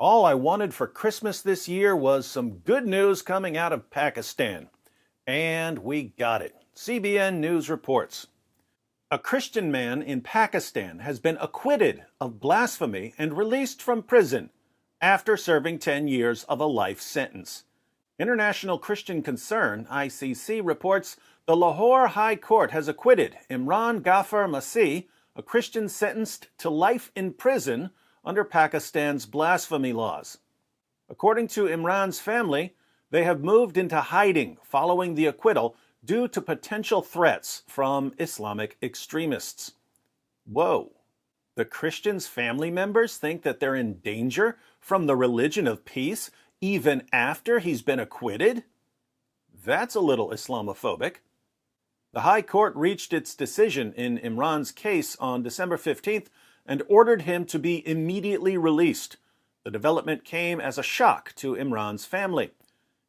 All I wanted for Christmas this year was some good news coming out of Pakistan. And we got it. CBN News reports. A Christian man in Pakistan has been acquitted of blasphemy and released from prison after serving 10 years of a life sentence. International Christian Concern, ICC, reports the Lahore High Court has acquitted Imran Ghafur Masih, a Christian sentenced to life in prison under Pakistan's blasphemy laws. According to Imran's family, they have moved into hiding following the acquittal due to potential threats from Islamic extremists. Whoa. The Christian's family members think that they're in danger from the religion of peace even after he's been acquitted? That's a little Islamophobic. The High Court reached its decision in Imran's case on December 15th and ordered him to be immediately released. The development came as a shock to Imran's family.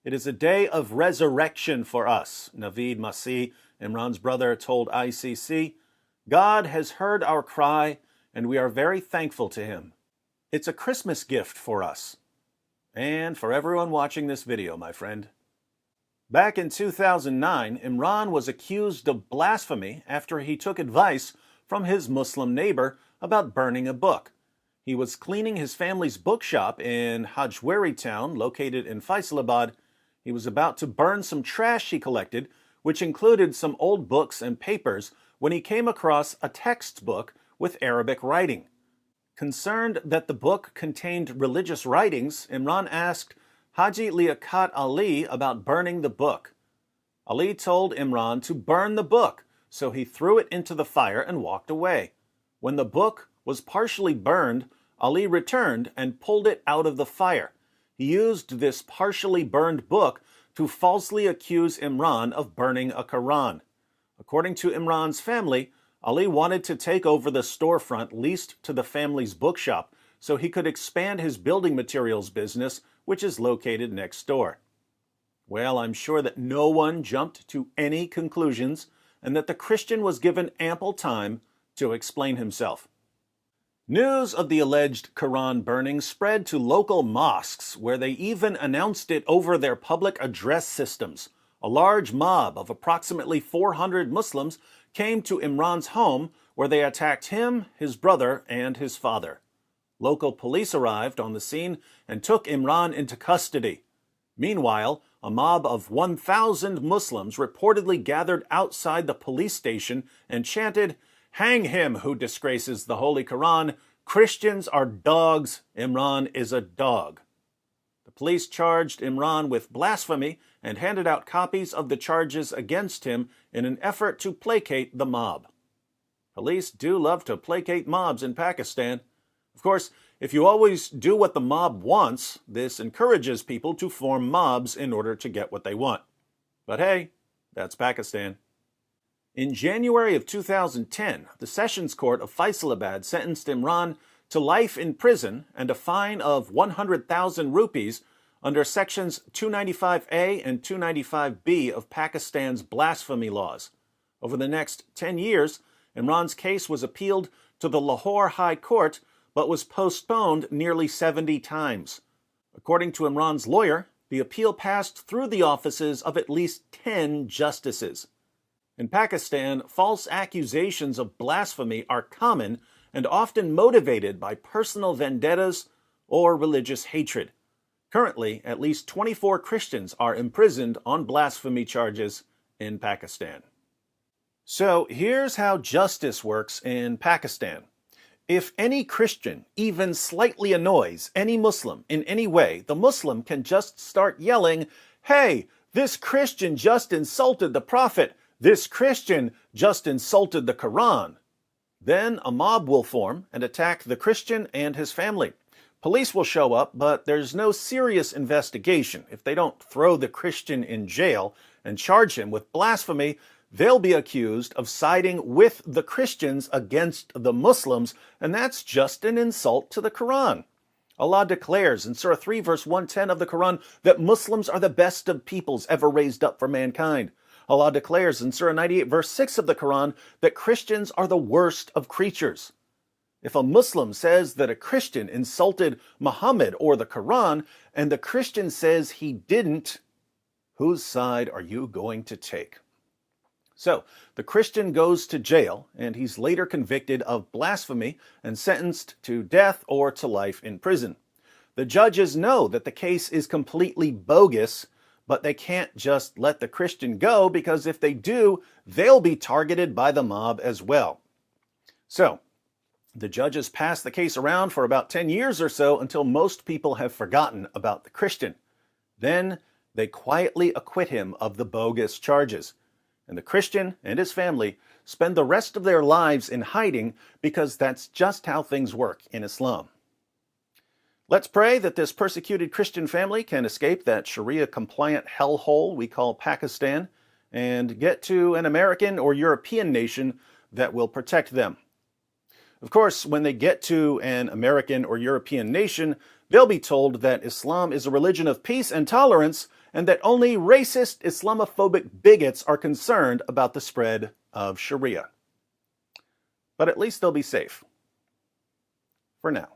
It is a day of resurrection for us, Naveed Masih, Imran's brother, told ICC. God has heard our cry, and we are very thankful to him. It's a Christmas gift for us. And for everyone watching this video, my friend. Back in 2009, Imran was accused of blasphemy after he took advice from his Muslim neighbor about burning a book. He was cleaning his family's bookshop in Hajwari town, located in Faisalabad. He was about to burn some trash he collected, which included some old books and papers, when he came across a textbook with Arabic writing. Concerned that the book contained religious writings, Imran asked Haji Liaquat Ali about burning the book. Ali told Imran to burn the book, so he threw it into the fire and walked away. When the book was partially burned, Ali returned and pulled it out of the fire. He used this partially burned book to falsely accuse Imran of burning a Quran. According to Imran's family, Ali wanted to take over the storefront leased to the family's bookshop so he could expand his building materials business, which is located next door. Well, I'm sure that no one jumped to any conclusions and that the Christian was given ample time to explain himself. News of the alleged Quran burning spread to local mosques, where they even announced it over their public address systems. A large mob of approximately 400 Muslims came to Imran's home, where they attacked him, his brother, and his father. Local police arrived on the scene and took Imran into custody. Meanwhile, a mob of 1,000 Muslims reportedly gathered outside the police station and chanted, "Hang him who disgraces the Holy Quran. Christians are dogs. Imran is a dog." The police charged Imran with blasphemy and handed out copies of the charges against him in an effort to placate the mob. Police do love to placate mobs in Pakistan. Of course, if you always do what the mob wants, this encourages people to form mobs in order to get what they want. But hey, that's Pakistan. In January of 2010, the Sessions Court of Faisalabad sentenced Imran to life in prison and a fine of 100,000 rupees under Sections 295A and 295B of Pakistan's blasphemy laws. Over the next 10 years, Imran's case was appealed to the Lahore High Court, but was postponed nearly 70 times. According to Imran's lawyer, the appeal passed through the offices of at least 10 justices. In Pakistan, false accusations of blasphemy are common and often motivated by personal vendettas or religious hatred. Currently, at least 24 Christians are imprisoned on blasphemy charges in Pakistan. So here's how justice works in Pakistan. If any Christian even slightly annoys any Muslim in any way, the Muslim can just start yelling, "Hey, this Christian just insulted the Prophet. This Christian just insulted the Quran." Then a mob will form and attack the Christian and his family. Police will show up, but there's no serious investigation. If they don't throw the Christian in jail and charge him with blasphemy, they'll be accused of siding with the Christians against the Muslims, and that's just an insult to the Quran. Allah declares in Surah 3, verse 110 of the Quran, that Muslims are the best of peoples ever raised up for mankind. Allah declares in Surah 98, verse 6 of the Quran, that Christians are the worst of creatures. If a Muslim says that a Christian insulted Muhammad or the Quran, and the Christian says he didn't, whose side are you going to take? So, the Christian goes to jail, and he's later convicted of blasphemy and sentenced to death or to life in prison. The judges know that the case is completely bogus, but they can't just let the Christian go, because if they do, they'll be targeted by the mob as well. So, the judges pass the case around for about 10 years or so until most people have forgotten about the Christian. Then they quietly acquit him of the bogus charges. And the Christian and his family spend the rest of their lives in hiding, because that's just how things work in Islam. Let's pray that this persecuted Christian family can escape that Sharia-compliant hellhole we call Pakistan and get to an American or European nation that will protect them. Of course, when they get to an American or European nation, they'll be told that Islam is a religion of peace and tolerance, and that only racist Islamophobic bigots are concerned about the spread of Sharia. But at least they'll be safe. For now.